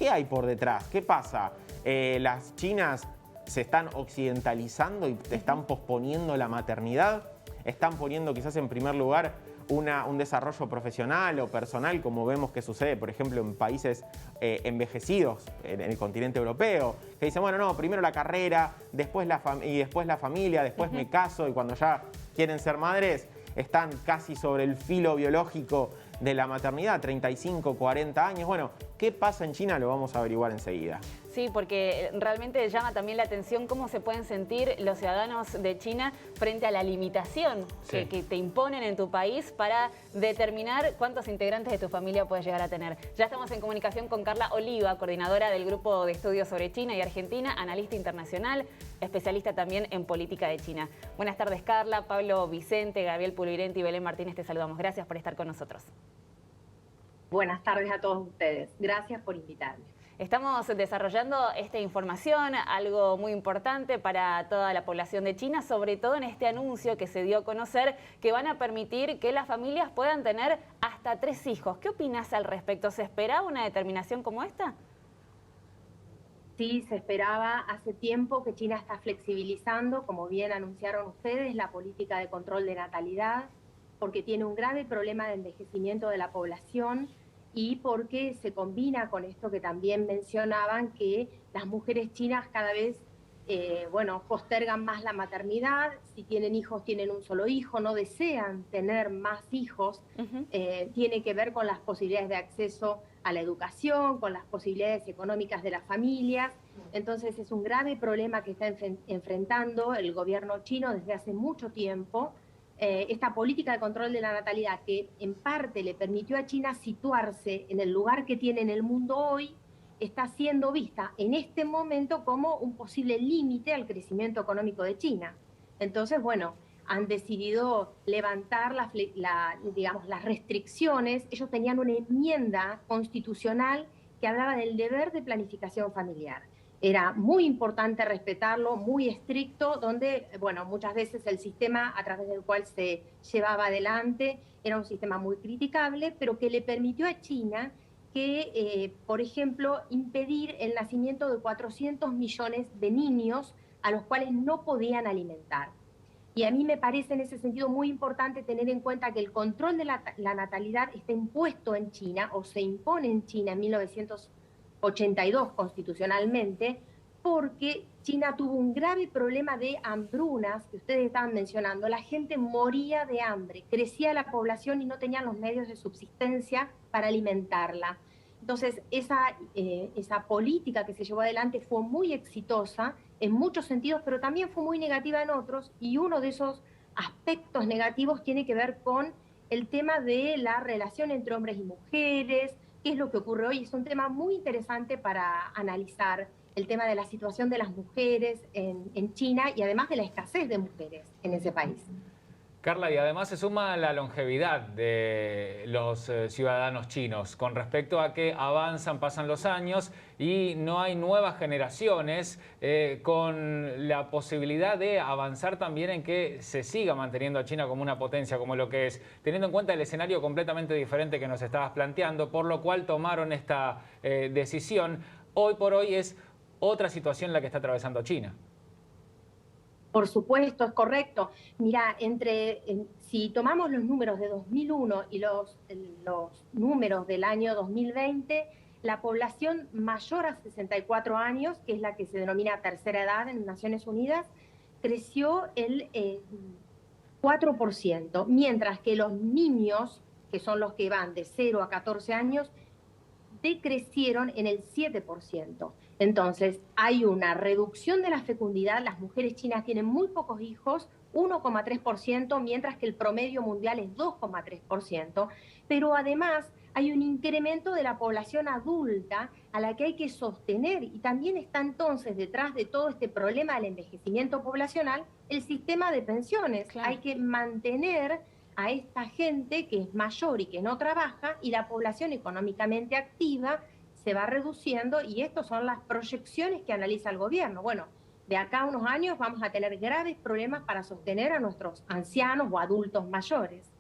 ¿Qué hay por detrás? ¿Qué pasa? ¿Las chinas se están occidentalizando y están posponiendo la maternidad? ¿Están poniendo quizás en primer lugar un desarrollo profesional o personal, como vemos que sucede, por ejemplo, en países envejecidos en el continente europeo, que dicen, bueno, no, primero la carrera, después después la familia, después me caso, y cuando ya quieren ser madres, están casi sobre el filo biológico de la maternidad, 35, 40 años. Bueno, ¿qué pasa en China? Lo vamos a averiguar enseguida. Sí, porque realmente llama también la atención cómo se pueden sentir los ciudadanos de China frente a la limitación que te imponen en tu país para determinar cuántos integrantes de tu familia puedes llegar a tener. Ya estamos en comunicación con Carla Oliva, coordinadora del Grupo de Estudios sobre China y Argentina, analista internacional, especialista también en política de China. Buenas tardes, Carla. Pablo Vicente, Gabriel Pulvirenti y Belén Martínez, te saludamos. Gracias por estar con nosotros. Buenas tardes a todos ustedes. Gracias por invitarme. Estamos desarrollando esta información, algo muy importante para toda la población de China, sobre todo en este anuncio que se dio a conocer, que van a permitir que las familias puedan tener hasta 3 hijos. ¿Qué opinas al respecto? ¿Se esperaba una determinación como esta? Sí, se esperaba hace tiempo que China está flexibilizando, como bien anunciaron ustedes, la política de control de natalidad, porque tiene un grave problema de envejecimiento de la población y porque se combina con esto que también mencionaban, que las mujeres chinas cada vez postergan más la maternidad. Si tienen hijos, tienen un solo hijo, no desean tener más hijos. Tiene que ver con las posibilidades de acceso a la educación, con las posibilidades económicas de las familias. Entonces es un grave problema que está enfrentando el gobierno chino desde hace mucho tiempo. Esta política de control de la natalidad, que en parte le permitió a China situarse en el lugar que tiene en el mundo hoy, está siendo vista en este momento como un posible límite al crecimiento económico de China. Entonces, bueno, han decidido levantar las restricciones. Ellos tenían una enmienda constitucional que hablaba del deber de planificación familiar. Era muy importante respetarlo, muy estricto, donde, bueno, muchas veces el sistema a través del cual se llevaba adelante era un sistema muy criticable, pero que le permitió a China que, por ejemplo, impedir el nacimiento de 400 millones de niños a los cuales no podían alimentar. Y a mí me parece en ese sentido muy importante tener en cuenta que el control de la natalidad está impuesto en China, o se impone en China en 1982 constitucionalmente, porque China tuvo un grave problema de hambrunas, que ustedes estaban mencionando. La gente moría de hambre, crecía la población y no tenían los medios de subsistencia para alimentarla. Entonces, esa política que se llevó adelante fue muy exitosa en muchos sentidos, pero también fue muy negativa en otros, y uno de esos aspectos negativos tiene que ver con el tema de la relación entre hombres y mujeres, qué es lo que ocurre hoy. Es un tema muy interesante para analizar el tema de la situación de las mujeres en China y además de la escasez de mujeres en ese país. Carla, y además se suma la longevidad de los ciudadanos chinos con respecto a que avanzan, pasan los años y no hay nuevas generaciones, con la posibilidad de avanzar también en que se siga manteniendo a China como una potencia, como lo que es, teniendo en cuenta el escenario completamente diferente que nos estabas planteando, por lo cual tomaron esta decisión. Hoy por hoy es otra situación la que está atravesando China. Por supuesto, es correcto. Mira, si tomamos los números de 2001 y los números del año 2020, la población mayor a 64 años, que es la que se denomina tercera edad en Naciones Unidas, creció el 4%, mientras que los niños, que son los que van de 0 a 14 años, decrecieron en el 7%. Entonces, hay una reducción de la fecundidad. Las mujeres chinas tienen muy pocos hijos, 1,3%, mientras que el promedio mundial es 2,3%. Pero además hay un incremento de la población adulta a la que hay que sostener, y también está entonces detrás de todo este problema del envejecimiento poblacional el sistema de pensiones. Claro. Hay que mantener a esta gente que es mayor y que no trabaja, y la población económicamente activa se va reduciendo, y estas son las proyecciones que analiza el gobierno. Bueno, de acá a unos años vamos a tener graves problemas para sostener a nuestros ancianos o adultos mayores.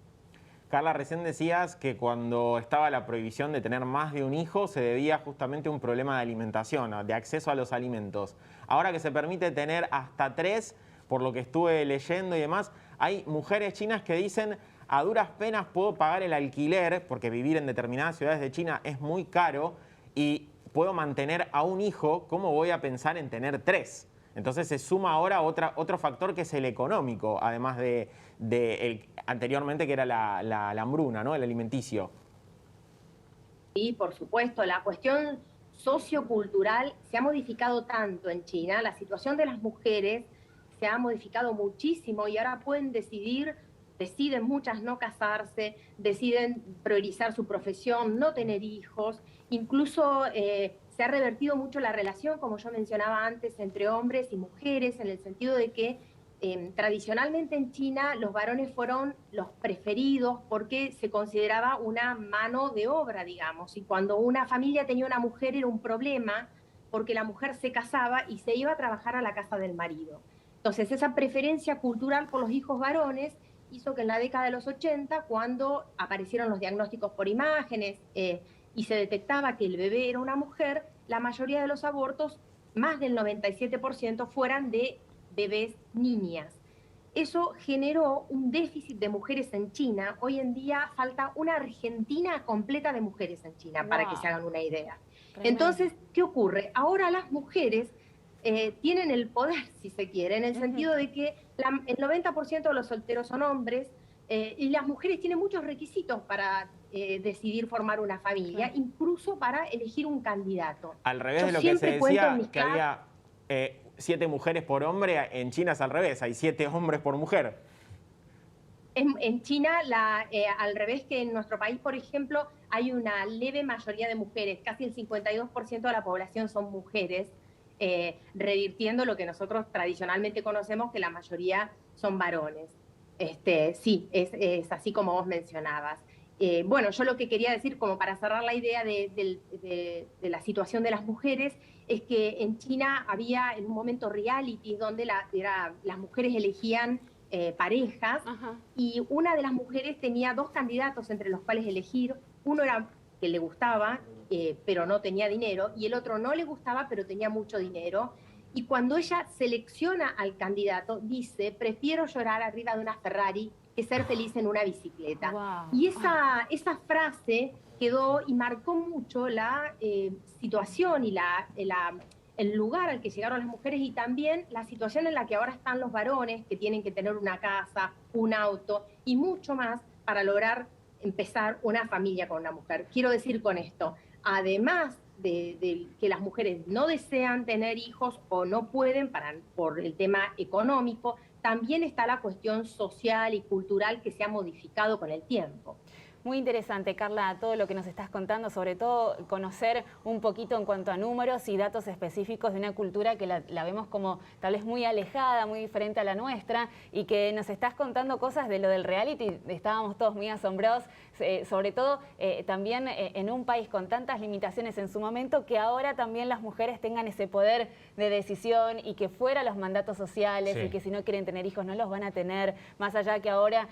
Carla, recién decías que cuando estaba la prohibición de tener más de un hijo se debía justamente a un problema de alimentación, de acceso a los alimentos. Ahora que se permite tener hasta 3, por lo que estuve leyendo y demás, hay mujeres chinas que dicen: a duras penas puedo pagar el alquiler, porque vivir en determinadas ciudades de China es muy caro, y puedo mantener a un hijo, ¿cómo voy a pensar en tener 3? Entonces se suma ahora otro factor que es el económico, además de el anteriormente que era la hambruna, ¿no? El alimenticio. Sí, por supuesto, la cuestión sociocultural se ha modificado tanto en China, la situación de las mujeres se ha modificado muchísimo y ahora deciden muchas no casarse, deciden priorizar su profesión, no tener hijos, incluso se ha revertido mucho la relación, como yo mencionaba antes, entre hombres y mujeres, en el sentido de que tradicionalmente en China los varones fueron los preferidos porque se consideraba una mano de obra, digamos, y cuando una familia tenía una mujer era un problema porque la mujer se casaba y se iba a trabajar a la casa del marido. Entonces esa preferencia cultural por los hijos varones hizo que en la década de los 80, cuando aparecieron los diagnósticos por imágenes y se detectaba que el bebé era una mujer, la mayoría de los abortos, más del 97%, fueran de bebés niñas. Eso generó un déficit de mujeres en China. Hoy en día falta una Argentina completa de mujeres en China, para que se hagan una idea. Tremendo. Entonces, ¿qué ocurre? Ahora las mujeres tienen el poder, si se quiere, en el sentido de que el 90% de los solteros son hombres y las mujeres tienen muchos requisitos para decidir formar una familia, incluso para elegir un candidato. Al revés de lo que se decía, que había 7 mujeres por hombre, en China es al revés, hay 7 hombres por mujer. En China, al revés que en nuestro país, por ejemplo, hay una leve mayoría de mujeres, casi el 52% de la población son mujeres, revirtiendo lo que nosotros tradicionalmente conocemos, que la mayoría son varones. Sí, es así como vos mencionabas. Bueno, yo lo que quería decir, como para cerrar la idea de la situación de las mujeres, es que en China había en un momento reality donde las mujeres elegían parejas. Ajá. Y una de las mujeres tenía 2 candidatos entre los cuales elegir. Uno era que le gustaba, pero no tenía dinero, y el otro no le gustaba, pero tenía mucho dinero. Y cuando ella selecciona al candidato, dice: prefiero llorar arriba de una Ferrari que ser feliz en una bicicleta. Wow. Y esa frase quedó y marcó mucho la situación y el lugar al que llegaron las mujeres, y también la situación en la que ahora están los varones, que tienen que tener una casa, un auto y mucho más para lograr empezar una familia con una mujer. Quiero decir con esto, además de que las mujeres no desean tener hijos o no pueden por el tema económico, también está la cuestión social y cultural que se ha modificado con el tiempo. Muy interesante, Carla, todo lo que nos estás contando, sobre todo conocer un poquito en cuanto a números y datos específicos de una cultura que la vemos como tal vez muy alejada, muy diferente a la nuestra, y que nos estás contando cosas de lo del reality. Estábamos todos muy asombrados, sobre todo también en un país con tantas limitaciones en su momento, que ahora también las mujeres tengan ese poder de decisión y que fuera los mandatos sociales, y que si no quieren tener hijos no los van a tener, más allá que ahora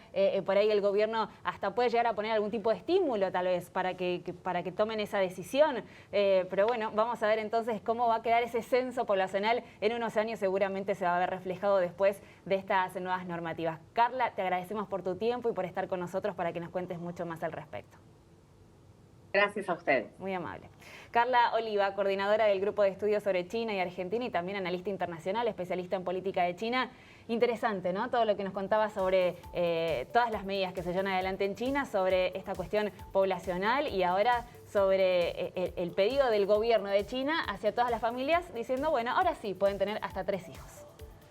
por ahí el gobierno hasta puede llegar a poner algún tipo de estímulo tal vez para que tomen esa decisión. Pero bueno, vamos a ver entonces cómo va a quedar ese censo poblacional en unos años. Seguramente se va a ver reflejado después de estas nuevas normativas. Carla, te agradecemos por tu tiempo y por estar con nosotros para que nos cuentes mucho más al respecto. Gracias a ustedes. Muy amable. Carla Oliva, coordinadora del Grupo de Estudios sobre China y Argentina y también analista internacional, especialista en política de China. Interesante, ¿no? Todo lo que nos contaba sobre todas las medidas que se llevan adelante en China, sobre esta cuestión poblacional y ahora sobre el pedido del gobierno de China hacia todas las familias, diciendo, bueno, ahora sí pueden tener hasta 3 hijos.